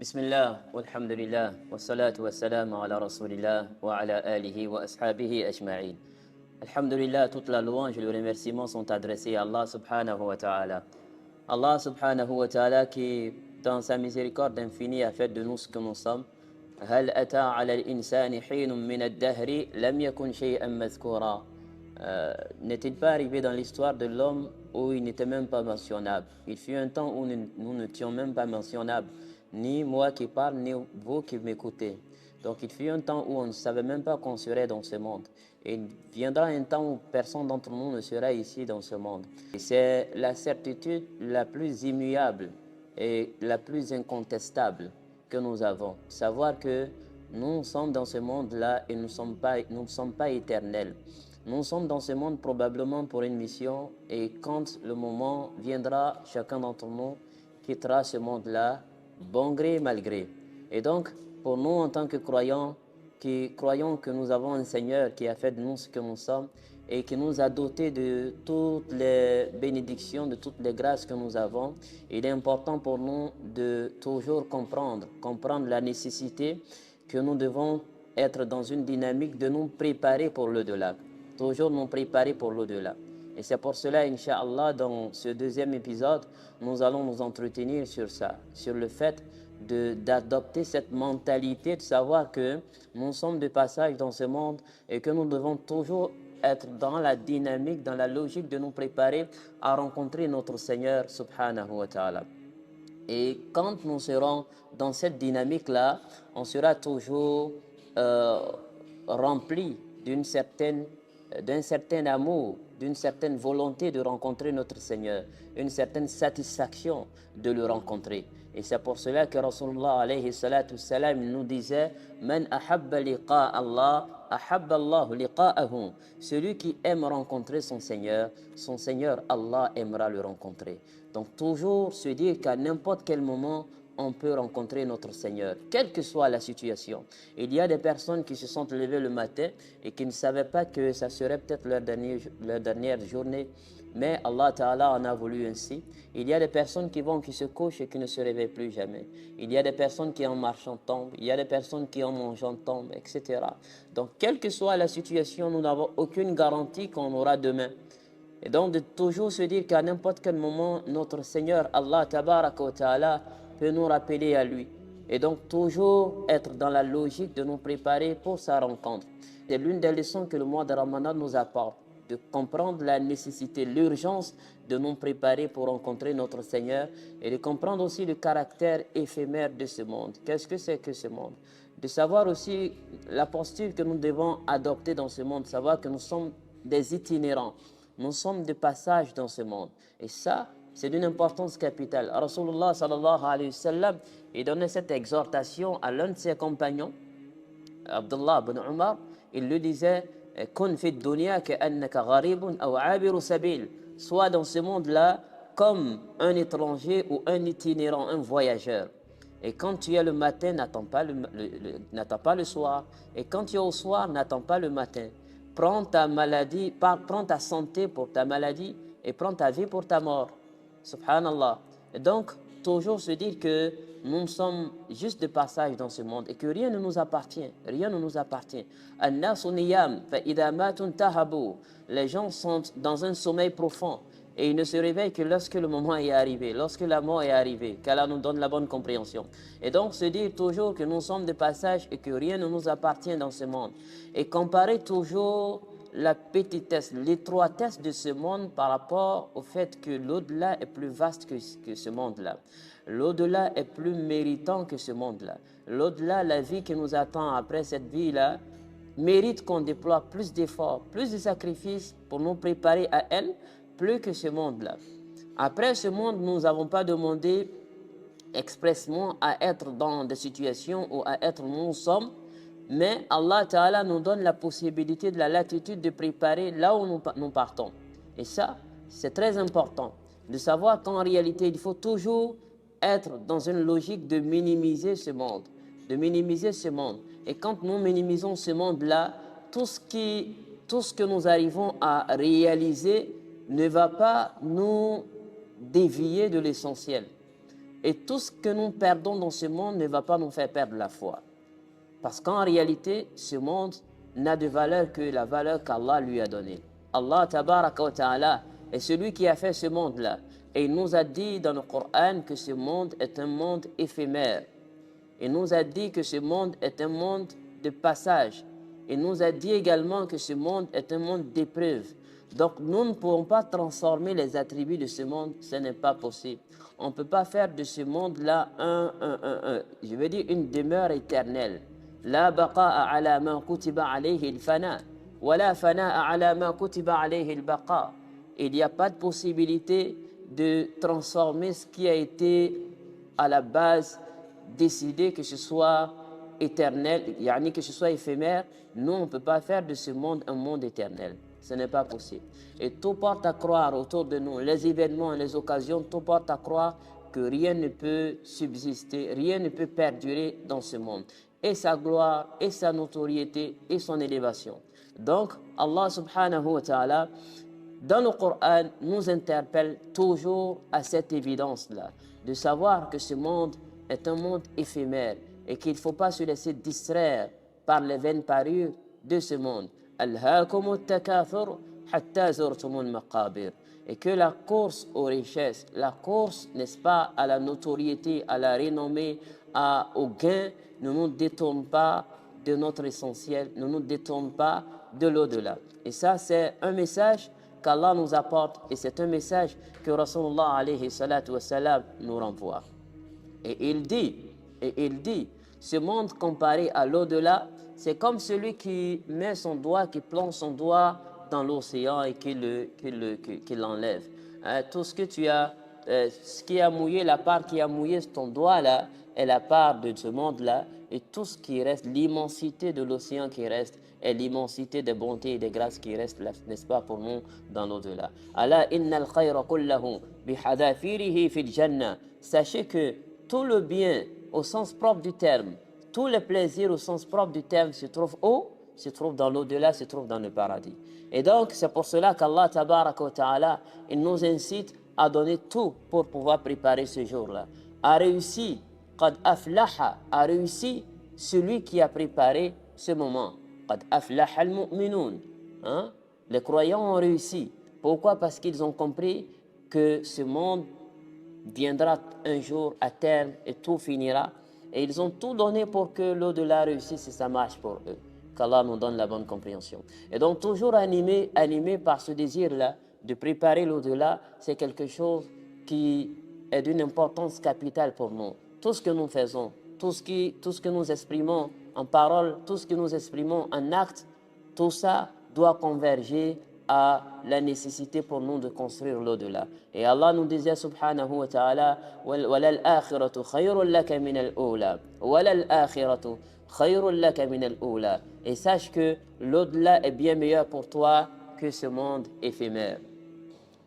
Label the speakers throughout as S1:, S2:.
S1: بسم الله والحمد لله والصلاة والسلام على رسول الله وعلى آله وأصحابه أجمعين. Alhamdulillah, toute la louange et le remerciement sont adressés à Allah subhanahu wa ta'ala. Allah subhanahu wa ta'ala qui, dans sa miséricorde infinie, a fait de nous ce que nous sommes. هل أتى على الإنسان حين من الدهر لم يكن شيئا مذكورا. N'est-il pas arrivé dans l'histoire de l'homme où il n'était même pas mentionnable? Il fut un temps où nous n'étions même pas mentionnables, ni moi qui parle, ni vous qui m'écoutez. Donc il fut un temps où on ne savait même pas qu'on serait dans ce monde. Et il viendra un temps où personne d'entre nous ne sera ici dans ce monde. Et c'est la certitude la plus immuable et la plus incontestable que nous avons. Savoir que nous sommes dans ce monde-là et nous ne sommes pas éternels. Nous sommes dans ce monde probablement pour une mission et quand le moment viendra, chacun d'entre nous quittera ce monde-là, bon gré, mal gré. Et donc, pour nous en tant que croyants, qui croyons que nous avons un Seigneur qui a fait de nous ce que nous sommes et qui nous a dotés de toutes les bénédictions, de toutes les grâces que nous avons, il est important pour nous de toujours comprendre la nécessité que nous devons être dans une dynamique de nous préparer pour l'au-delà. Toujours nous préparer pour l'au-delà. Et c'est pour cela, Inch'Allah, dans ce deuxième épisode, nous allons nous entretenir sur ça, sur le fait d'adopter cette mentalité, de savoir que nous sommes de passage dans ce monde et que nous devons toujours être dans la dynamique, dans la logique de nous préparer à rencontrer notre Seigneur, subhanahu wa ta'ala. Et quand nous serons dans cette dynamique-là, on sera toujours rempli d'un certain amour, d'une certaine volonté de rencontrer notre Seigneur, une certaine satisfaction de le rencontrer. Et c'est pour cela que Rasulullah alayhi salatu salam nous disait Man ahabba liqa Allah, ahabba Allah liqa'ahu. Celui qui aime rencontrer son Seigneur Allah aimera le rencontrer. Donc toujours se dire qu'à n'importe quel moment, on peut rencontrer notre Seigneur, quelle que soit la situation. Il y a des personnes qui se sont levées le matin et qui ne savaient pas que ça serait peut-être leur dernière journée, mais Allah Ta'ala en a voulu ainsi. Il y a des personnes qui se couchent et qui ne se réveillent plus jamais. Il y a des personnes qui en marchant tombent, il y a des personnes qui en mangeant tombent, etc. Donc, quelle que soit la situation, nous n'avons aucune garantie qu'on aura demain. Et donc, de toujours se dire qu'à n'importe quel moment, notre Seigneur Allah Tabaraka wa Ta'ala peut nous rappeler à lui. Et donc, toujours être dans la logique de nous préparer pour sa rencontre. C'est l'une des leçons que le mois de Ramadan nous apporte, de comprendre la nécessité, l'urgence de nous préparer pour rencontrer notre Seigneur et de comprendre aussi le caractère éphémère de ce monde. Qu'est-ce que c'est que ce monde? De savoir aussi la posture que nous devons adopter dans ce monde, savoir que nous sommes des itinérants. Nous sommes de passage dans ce monde. Et ça, c'est d'une importance capitale. Rasulullah sallallahu alayhi wa sallam, il donnait cette exhortation à l'un de ses compagnons, Abdullah ibn Umar. Il lui disait Kun fi dunya ka'annaka gharibun aw abiru sabil. Sois dans ce monde-là comme un étranger ou un itinérant, un voyageur. Et quand tu es le matin, n'attends pas le soir. Et quand tu es au soir, n'attends pas le matin. Prends ta maladie, prends ta santé pour ta maladie et prends ta vie pour ta mort. Subhanallah. Et donc, toujours se dire que nous sommes juste de passage dans ce monde et que rien ne nous appartient. Rien ne nous appartient. Les gens sont dans un sommeil profond et ils ne se réveillent que lorsque le moment est arrivé, lorsque la mort est arrivée, qu'Allah nous donne la bonne compréhension. Et donc se dire toujours que nous sommes de passage et que rien ne nous appartient dans ce monde. Et comparer toujours la petitesse, l'étroitesse de ce monde par rapport au fait que l'au-delà est plus vaste que ce monde-là. L'au-delà est plus méritant que ce monde-là. L'au-delà, la vie qui nous attend après cette vie-là, mérite qu'on déploie plus d'efforts, plus de sacrifices pour nous préparer à elle, plus que ce monde-là. Après ce monde, nous n'avons pas demandé expressement à être dans des situations où à être nous sommes, mais Allah Ta'ala nous donne la possibilité de la latitude de préparer là où nous partons. Et ça, c'est très important de savoir qu'en réalité, il faut toujours être dans une logique de minimiser ce monde, de minimiser ce monde. Et quand nous minimisons ce monde-là, tout ce que nous arrivons à réaliser ne va pas nous dévier de l'essentiel. Et tout ce que nous perdons dans ce monde ne va pas nous faire perdre la foi. Parce qu'en réalité, ce monde n'a de valeur que la valeur qu'Allah lui a donnée. Allah tabaraka wa ta'ala est celui qui a fait ce monde-là. Et il nous a dit dans le Coran que ce monde est un monde éphémère. Il nous a dit que ce monde est un monde de passage. Il nous a dit également que ce monde est un monde d'épreuve. Donc nous ne pourrons pas transformer les attributs de ce monde, ce n'est pas possible. On ne peut pas faire de ce monde-là je veux dire une demeure éternelle. La baqa'a ala ma kutiba alayhi al-fana, wa la fana'a ala ma kutiba alayhi al-baqa. Il n'y a pas de possibilité de transformer ce qui a été à la base décidé, que ce soit éternel, yani que ce soit éphémère. Nous, on ne peut pas faire de ce monde un monde éternel. Ce n'est pas possible. Et tout porte à croire autour de nous, les événements, les occasions, tout porte à croire que rien ne peut subsister, rien ne peut perdurer dans ce monde. Et sa gloire, et sa notoriété, et son élévation. Donc, Allah subhanahu wa ta'ala, dans le Coran, nous interpelle toujours à cette évidence-là, de savoir que ce monde est un monde éphémère et qu'il ne faut pas se laisser distraire par les vaines parures de ce monde. Et que la course aux richesses, la course, n'est-ce pas, à la notoriété, à la renommée, au gain, ne nous détourne pas de notre essentiel, ne nous détourne pas de l'au-delà. Et ça, c'est un message qu'Allah nous apporte et c'est un message que Rasulullah alayhi salatu wassalam nous renvoie. Et il dit, ce monde comparé à l'au-delà, c'est comme celui qui met son doigt, qui plonge son doigt dans l'océan et qui l'enlève. Hein, tout ce que tu as, ce qui a mouillé, la part qui a mouillé ton doigt là, est la part de ce monde-là. Et tout ce qui reste, l'immensité de l'océan qui reste, et l'immensité des bontés et des grâces qui restent, n'est-ce pas, pour nous dans l'au-delà. Allah innal khayra kullahu bihadafirihi fil jannah. Sachez que tout le bien au sens propre du terme, tous les plaisirs au sens propre du terme se trouvent où? Se trouvent dans l'au-delà, se trouvent dans le paradis. Et donc, c'est pour cela qu'Allah tabaraka wa ta'ala, il nous incite à donner tout pour pouvoir préparer ce jour-là. A réussi, qad aflaha, a réussi celui qui a préparé ce moment. Qad aflaha al-mu'minun. Les croyants ont réussi. Pourquoi? Parce qu'ils ont compris que ce monde viendra un jour à terme et tout finira. Et ils ont tout donné pour que l'au-delà réussisse et ça marche pour eux. Qu'Allah nous donne la bonne compréhension. Et donc toujours animé par ce désir-là de préparer l'au-delà, c'est quelque chose qui est d'une importance capitale pour nous. Tout ce que nous faisons, tout ce que nous exprimons en parole, tout ce que nous exprimons en acte, tout ça doit converger à la nécessité pour nous de construire l'au-delà. Et Allah nous disait subhanahu wa ta'ala وَلَلْآخِرَةُ خَيْرٌ لَكَ مِنَ الْأُولَى وَلَلْآخِرَةُ خَيْرٌ لَكَ مِنَ الْأُولَى. Et sache que l'au-delà est bien meilleur pour toi que ce monde éphémère.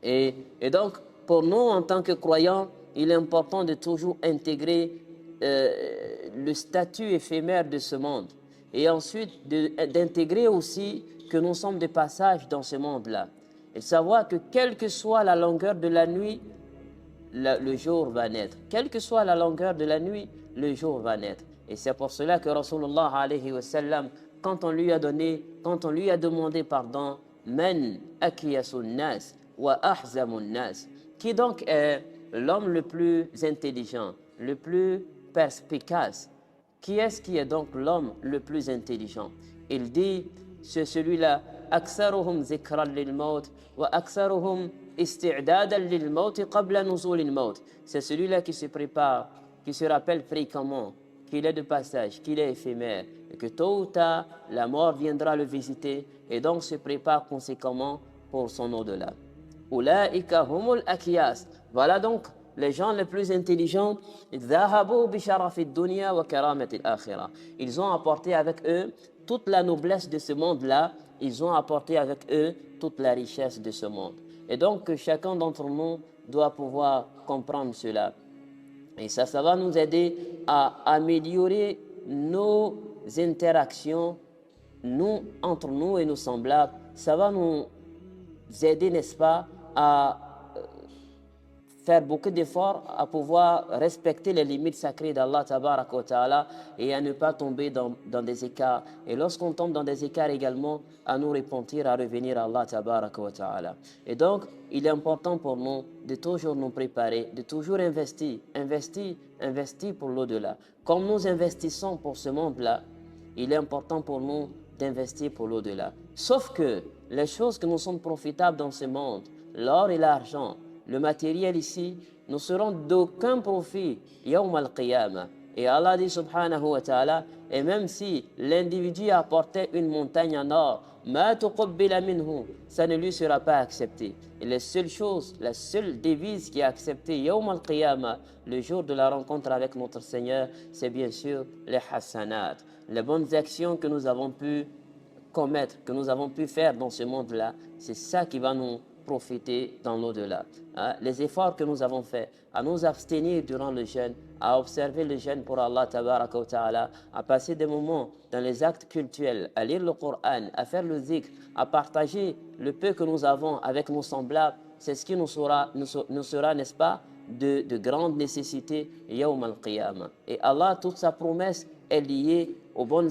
S1: Et donc, pour nous, en tant que croyants, il est important de toujours intégrer le statut éphémère de ce monde. Et ensuite, d'intégrer aussi que nous sommes de passage dans ce monde-là. Et savoir que quelle que soit la longueur de la nuit, le jour va naître. Quelle que soit la longueur de la nuit, le jour va naître. Et c'est pour cela que Rasulullah alayhi wa sallam, quand on lui a demandé pardon, Man akiyasun nas wa ahzamun nas, qui donc est l'homme le plus intelligent, le plus perspicace. Qui est-ce qui est donc l'homme le plus intelligent? Il dit, c'est celui-là, أكثرهم ذكرا للموت وأكثرهم استعدادا للموت قبل نزول الموت. C'est celui-là qui se prépare, qui se rappelle fréquemment qu'il est de passage, qu'il est éphémère, et que tôt ou tard, la mort viendra le visiter, et donc se prépare conséquemment pour son au-delà. أولئك هم الأكياس. Voilà donc les gens les plus intelligents. ذهبوا بشرف الدنيا وكرامة الآخرة. Ils ont apporté avec eux toute la noblesse de ce monde-là. Ils ont apporté avec eux toute la richesse de ce monde. Et donc, chacun d'entre nous doit pouvoir comprendre cela. Et ça va nous aider à améliorer nos interactions, entre nous et nos semblables. Ça va nous aider, n'est-ce pas, à faire beaucoup d'efforts à pouvoir respecter les limites sacrées d'Allah tabaraka wa ta'ala et à ne pas tomber dans des écarts. Et lorsqu'on tombe dans des écarts également, à nous repentir, à revenir à Allah tabaraka wa ta'ala. Et donc, il est important pour nous de toujours nous préparer, de toujours investir pour l'au-delà. Comme nous investissons pour ce monde-là, il est important pour nous d'investir pour l'au-delà. Sauf que les choses que nous sommes profitables dans ce monde, l'or et l'argent, le matériel ici, ne seront d'aucun profit yawm al-qiyamah. Et Allah dit subhanahu wa ta'ala, et même si l'individu apportait une montagne en or, ma tuqabbila minhu, ça ne lui sera pas accepté. Et la seule devise qui est acceptée yawm al-qiyamah, le jour de la rencontre avec notre Seigneur, c'est bien sûr les hasanat, les bonnes actions que nous avons pu commettre, que nous avons pu faire dans ce monde-là. C'est ça qui va nous profiter dans l'au-delà. Hein? Les efforts que nous avons faits à nous abstenir durant le jeûne, à observer le jeûne pour Allah tabaraka wa ta'ala, à passer des moments dans les actes cultuels, à lire le Coran, à faire le zikr, à partager le peu que nous avons avec nos semblables, c'est ce qui nous sera, n'est-ce pas, de grande nécessité yawm al-qiyamah. Et Allah, toute sa promesse est liée aux bonnes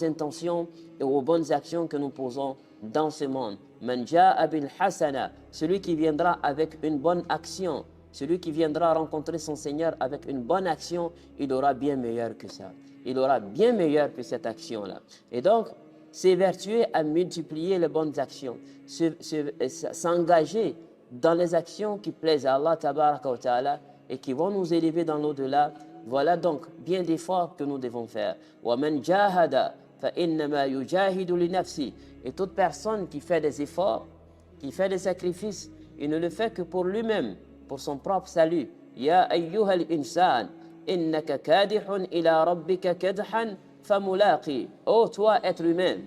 S1: intentions et aux bonnes actions que nous posons dans ce monde. Man ja'a bil hasana, celui qui viendra avec une bonne action, celui qui viendra rencontrer son Seigneur avec une bonne action, il aura bien meilleur que ça. Il aura bien meilleur que cette action-là. Et donc, s'évertuer à multiplier les bonnes actions, s'engager dans les actions qui plaisent à Allah tabaraka wa ta'ala et qui vont nous élever dans l'au-delà. Voilà donc bien d'efforts que nous devons faire. وَمَنْ جَاهَدَ فَإِنَّمَا يُجَاهِدُ لِنَفْسِهِ. Et toute personne qui fait des efforts, qui fait des sacrifices, il ne le fait que pour lui-même, pour son propre salut. Ya ayyuhal insan, innaka kadihun ila rabbika kadhan famulaqi. Oh toi être humain,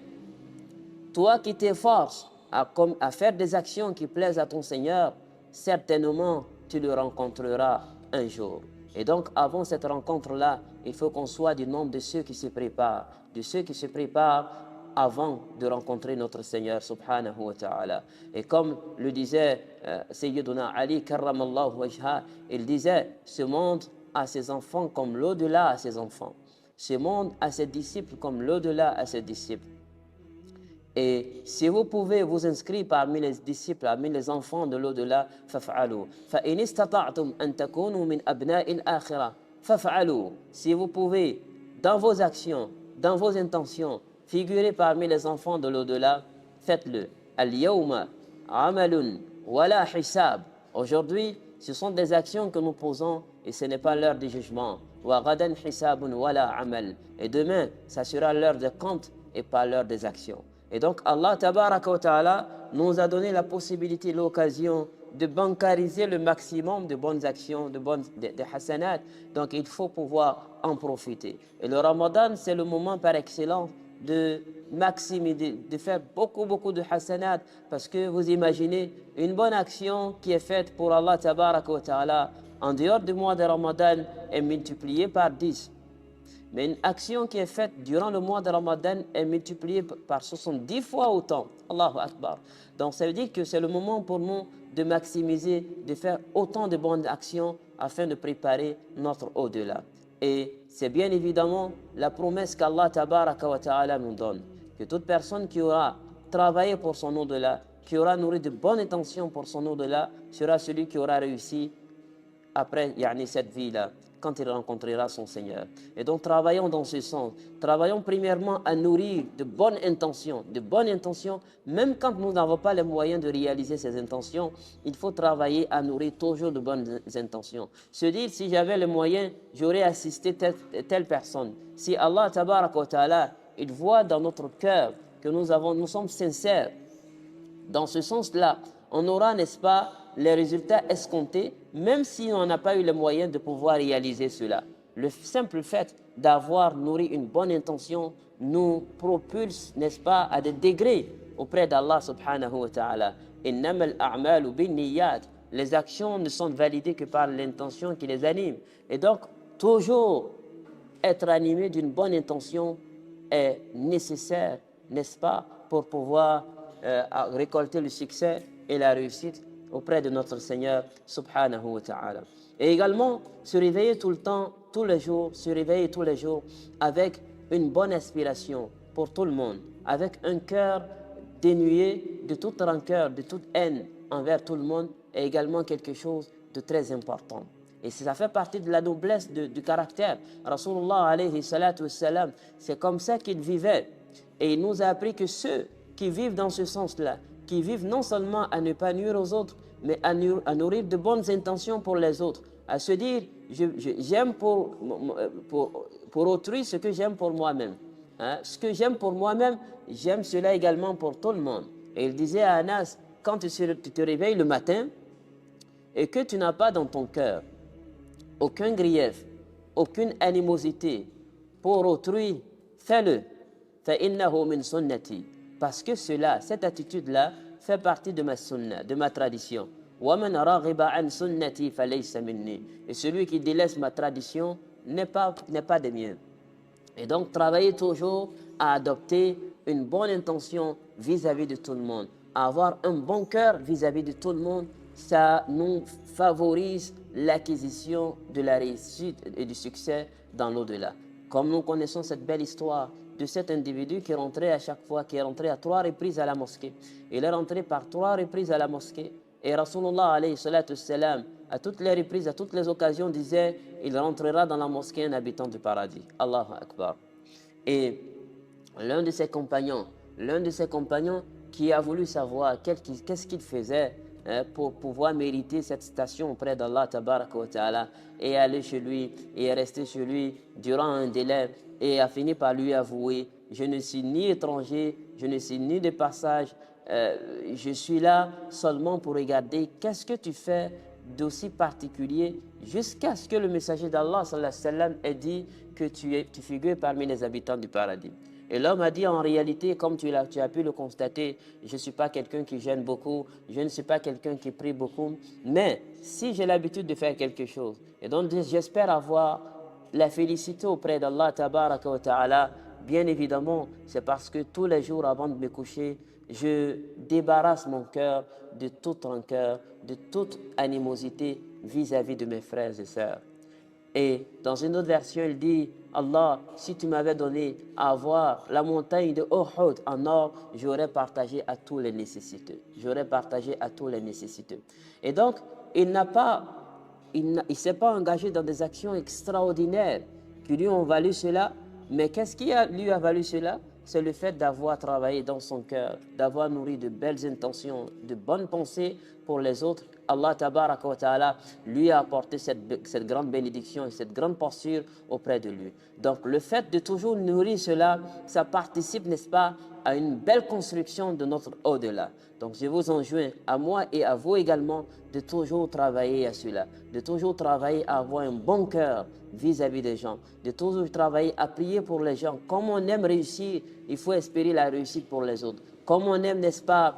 S1: toi qui t'efforces à faire des actions qui plaisent à ton Seigneur, certainement tu le rencontreras un jour. Et donc avant cette rencontre-là, il faut qu'on soit du nombre de ceux qui se préparent, avant de rencontrer notre Seigneur subhanahu wa ta'ala. Et comme le disait Sayyiduna Ali karramallahu wajha, il disait, ce monde a ses enfants comme l'au-delà a ses enfants. Ce monde a ses disciples comme l'au-delà a ses disciples. Et si vous pouvez vous inscrire parmi les disciples, parmi les enfants de l'au-delà, faf'alou. Fa'in istata'tum an takunu min abna'il akhirah, faf'alou. Si vous pouvez, dans vos actions, dans vos intentions, figurer parmi les enfants de l'au-delà, faites-le. Al-yawma amalun wala hisab. Aujourd'hui, ce sont des actions que nous posons et ce n'est pas l'heure du jugement. Wa ghadan hisabun wala amal. Et demain, ça sera l'heure des comptes et pas l'heure des actions. Et donc Allah tabaraka wa ta'ala nous a donné la possibilité, l'occasion de bancariser le maximum de bonnes actions, de hasanat. Donc il faut pouvoir en profiter. Et le Ramadan, c'est le moment par excellence de maximiser, de faire beaucoup de hasanat. Parce que vous imaginez, une bonne action qui est faite pour Allah tabaraka wa ta'ala en dehors du mois de Ramadan est multipliée par 10. Mais une action qui est faite durant le mois de Ramadan est multipliée par 70 fois autant. Allahu Akbar. Donc ça veut dire que c'est le moment pour nous de maximiser, de faire autant de bonnes actions afin de préparer notre au-delà. Et c'est bien évidemment la promesse qu'Allah tabaraka wa ta'ala nous donne. Que toute personne qui aura travaillé pour son au-delà, qui aura nourri de bonnes intentions pour son au-delà, sera celui qui aura réussi après cette vie-là, quand il rencontrera son Seigneur. Et donc travaillons dans ce sens. Travaillons premièrement à nourrir de bonnes intentions, même quand nous n'avons pas les moyens de réaliser ces intentions, il faut travailler à nourrir toujours de bonnes intentions. Se dire, si j'avais les moyens, j'aurais assisté telle personne. Si Allah tabaraka wa ta'ala, il voit dans notre cœur que nous sommes sincères, dans ce sens-là, on aura, n'est-ce pas, les résultats escomptés, même si on n'a pas eu les moyens de pouvoir réaliser cela. Le simple fait d'avoir nourri une bonne intention nous propulse, n'est-ce pas, à des degrés auprès d'Allah subhanahu wa ta'ala. Innamal a'malu binniyat. Les actions ne sont validées que par l'intention qui les anime. Et donc, toujours être animé d'une bonne intention est nécessaire, n'est-ce pas, pour pouvoir récolter le succès et la réussite auprès de notre Seigneur subhanahu wa ta'ala. Et également, se réveiller tout le temps, tous les jours, se réveiller tous les jours avec une bonne inspiration pour tout le monde, avec un cœur dénué de toute rancœur, de toute haine envers tout le monde, est également quelque chose de très important. Et ça fait partie de la noblesse du caractère. Rasulullah alayhi salatu wassalam, c'est comme ça qu'il vivait. Et il nous a appris que ceux qui vivent dans ce sens-là, qui vivent non seulement à ne pas nuire aux autres, mais à nourrir de bonnes intentions pour les autres, à se dire, j'aime pour autrui ce que j'aime pour moi-même. Hein? Ce que j'aime pour moi-même, j'aime cela également pour tout le monde. Et il disait à Anas, quand tu te réveilles le matin et que tu n'as pas dans ton cœur aucun grief, aucune animosité pour autrui, fais-le. فَإِنَّهُ مِنْ سُنَّتِي. Parce que cela, cette attitude-là, fait partie de ma sunna, de ma tradition. وَمَنْ رَغِبَ عَنْ سُنَّتِي فَلَيْسَ مِنِّي. Et celui qui délaisse ma tradition n'est pas des miens. Et donc, travailler toujours à adopter une bonne intention vis-à-vis de tout le monde, à avoir un bon cœur vis-à-vis de tout le monde, ça nous favorise l'acquisition de la réussite et du succès dans l'au-delà. Comme nous connaissons cette belle histoire de cet individu qui rentrait à chaque fois, qui est rentré à 3 reprises à la mosquée. Il est rentré par 3 reprises à la mosquée. Et Rasulullah alayhi salatu salam, à toutes les reprises, à toutes les occasions, disait, il rentrera dans la mosquée un habitant du paradis. Allahu Akbar. Et l'un de ses compagnons qui a voulu savoir qu'est-ce qu'il faisait pour pouvoir mériter cette station auprès d'Allah tabaraka wa ta'ala, et aller chez lui, et est resté chez lui durant un délai, et a fini par lui avouer, je ne suis ni étranger, je ne suis ni de passage, je suis là seulement pour regarder qu'est-ce que tu fais d'aussi particulier, jusqu'à ce que le messager d'Allah sallallahu alayhi wa sallam ait dit que tu figures parmi les habitants du paradis. Et l'homme a dit, en réalité, comme tu as pu le constater, je ne suis pas quelqu'un qui gêne beaucoup, je ne suis pas quelqu'un qui prie beaucoup, mais si j'ai l'habitude de faire quelque chose, et donc j'espère avoir la félicité auprès d'Allah tabaraka wa ta'ala, bien évidemment, c'est parce que tous les jours avant de me coucher, je débarrasse mon cœur de toute rancœur, de toute animosité vis-à-vis de mes frères et sœurs. Et dans une autre version, il dit, Allah, si tu m'avais donné à avoir la montagne de Uhud en or, j'aurais partagé à tous les nécessiteux. J'aurais partagé à tous les nécessiteux. Et donc, il ne s'est pas engagé dans des actions extraordinaires qui lui ont valu cela. Mais qu'est-ce qui lui a valu cela? C'est le fait d'avoir travaillé dans son cœur, d'avoir nourri de belles intentions, de bonnes pensées pour les autres. Allah tabaraka wa ta'ala lui a apporté cette grande bénédiction et cette grande posture auprès de lui. Donc le fait de toujours nourrir cela, ça participe, n'est-ce pas, à une belle construction de notre au-delà. Donc je vous enjoins, à moi et à vous également, de toujours travailler à cela, de toujours travailler à avoir un bon cœur vis-à-vis des gens, de toujours travailler à prier pour les gens. Comme on aime réussir, il faut espérer la réussite pour les autres. Comme on aime, n'est-ce pas,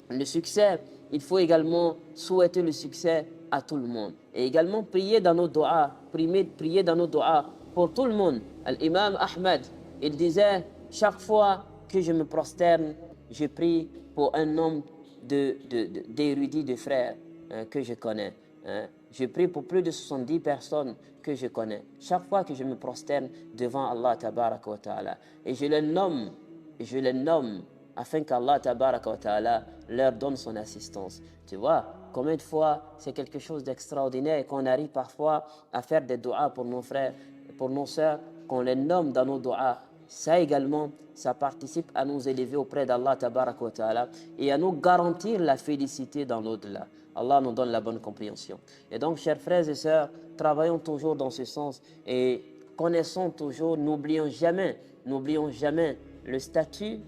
S1: le succès, il faut également souhaiter le succès à tout le monde. Et également prier dans nos doigts, prier dans nos doigts pour tout le monde. L'imam Ahmed, il disait, chaque fois que je me prosterne, je prie pour un nombre d'érudits, de frères que je connais. Je prie pour plus de 70 personnes que je connais. Chaque fois que je me prosterne devant Allah tabaraka wa ta'ala. Et je les nomme afin qu'Allah tabaraka wa ta'ala leur donne son assistance. Tu vois, combien de fois c'est quelque chose d'extraordinaire et qu'on arrive parfois à faire des doigts pour nos frères, pour nos sœurs, qu'on les nomme dans nos doigts. Ça également, ça participe à nous élever auprès d'Allah tabaraka wa ta'ala et à nous garantir la félicité dans l'au-delà. Allah nous donne la bonne compréhension. Et donc, chers frères et sœurs, travaillons toujours dans ce sens et connaissons toujours, n'oublions jamais le statut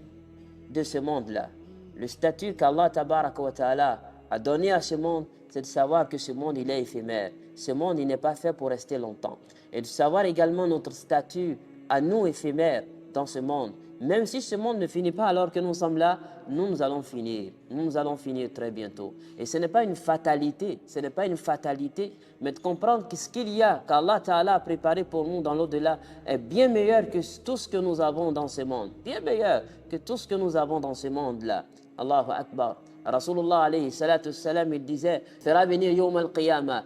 S1: de ce monde-là. Le statut qu'Allah tabaraka wa ta'ala a donné à ce monde, c'est de savoir que ce monde, il est éphémère. Ce monde, il n'est pas fait pour rester longtemps. Et de savoir également notre statut à nous éphémères dans ce monde, même si ce monde ne finit pas alors que nous sommes là, nous allons finir. Nous allons finir très bientôt. Et ce n'est pas une fatalité, ce n'est pas une fatalité, mais de comprendre que ce qu'il y a, qu'Allah Ta'ala a préparé pour nous dans l'au-delà, est bien meilleur que tout ce que nous avons dans ce monde. Bien meilleur que tout ce que nous avons dans ce monde-là. Allahu Akbar. Rasulullah alayhi salatu salam, il disait, fera venir Yawm al-Qiyamah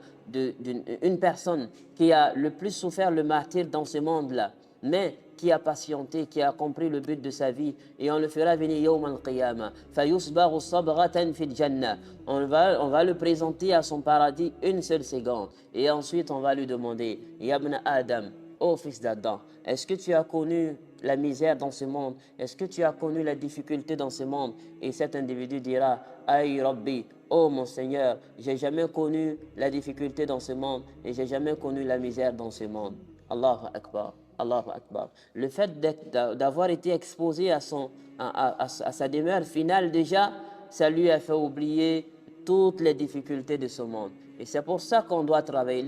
S1: une personne qui a le plus souffert le martyr dans ce monde-là, mais qui a patienté, qui a compris le but de sa vie, et on le fera venir Yawm al-Qiyamah. Fayusbaru sabratan fil jannah. On va le présenter à son paradis une seule seconde, et ensuite on va lui demander, Yabna Adam, ô fils d'Adam, est-ce que tu as connu la misère dans ce monde? Est-ce que tu as connu la difficulté dans ce monde? Et cet individu dira, Aïe Rabbi, oh mon Seigneur, j'ai jamais connu la difficulté dans ce monde et j'ai jamais connu la misère dans ce monde. Allahu Akbar, Allahu Akbar. Le fait d'avoir été exposé à sa demeure finale déjà, ça lui a fait oublier toutes les difficultés de ce monde. Et c'est pour ça qu'on doit travailler.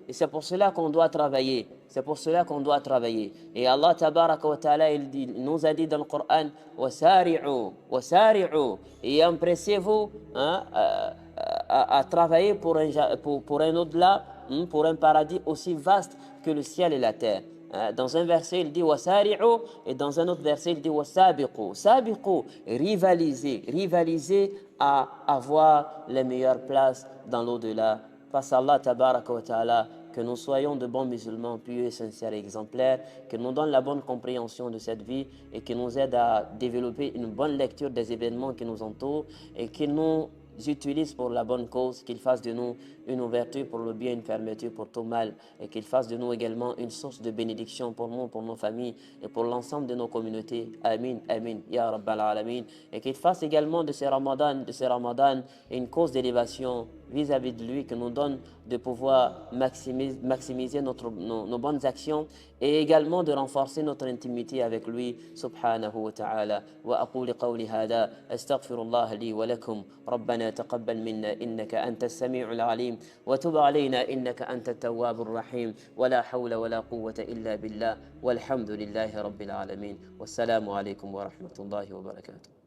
S1: Et c'est pour cela qu'on doit travailler. C'est pour cela qu'on doit travailler. Et Allah Tabaraka wa Ta'ala, il nous a dit dans le Coran, wasari'u, wasari'u. Et empressez-vous à travailler pour un au-delà, pour un paradis aussi vaste que le ciel et la terre. Dans un verset, il dit wasari'u, et dans un autre verset, il dit wasabiqu. Sabiqu, rivaliser à avoir les meilleures places dans l'au-delà. Face à Allah Tabaraka wa Ta'ala, que nous soyons de bons musulmans, pieux, sincères et exemplaires, que nous donne la bonne compréhension de cette vie et qui nous aide à développer une bonne lecture des événements qui nous entourent et qui nous utilise pour la bonne cause, qu'il fasse de nous une ouverture pour le bien, une fermeture pour tout mal, et qu'il fasse de nous également une source de bénédiction pour nous, pour nos familles et pour l'ensemble de nos communautés. Amin, amin, ya Rabbal Alamin. Et qu'il fasse également de ces ramadans une cause d'élévation vis-à-vis de lui, que nous donne de pouvoir maximiser nos bonnes actions et également de renforcer notre intimité avec lui, subhanahu wa ta'ala. Wa aquli qawli hada, astaghfirullah li wa lakum, rabbana taqabbal minna innaka anta as-sami'ul alim, wa tub alayna innaka anta at-tawwabur rahim, wa la hawla wa la quwwata illa billah, walhamdulillahi rabbil alamin. Wassalamu alaykum wa rahmatullahi wa barakatuh.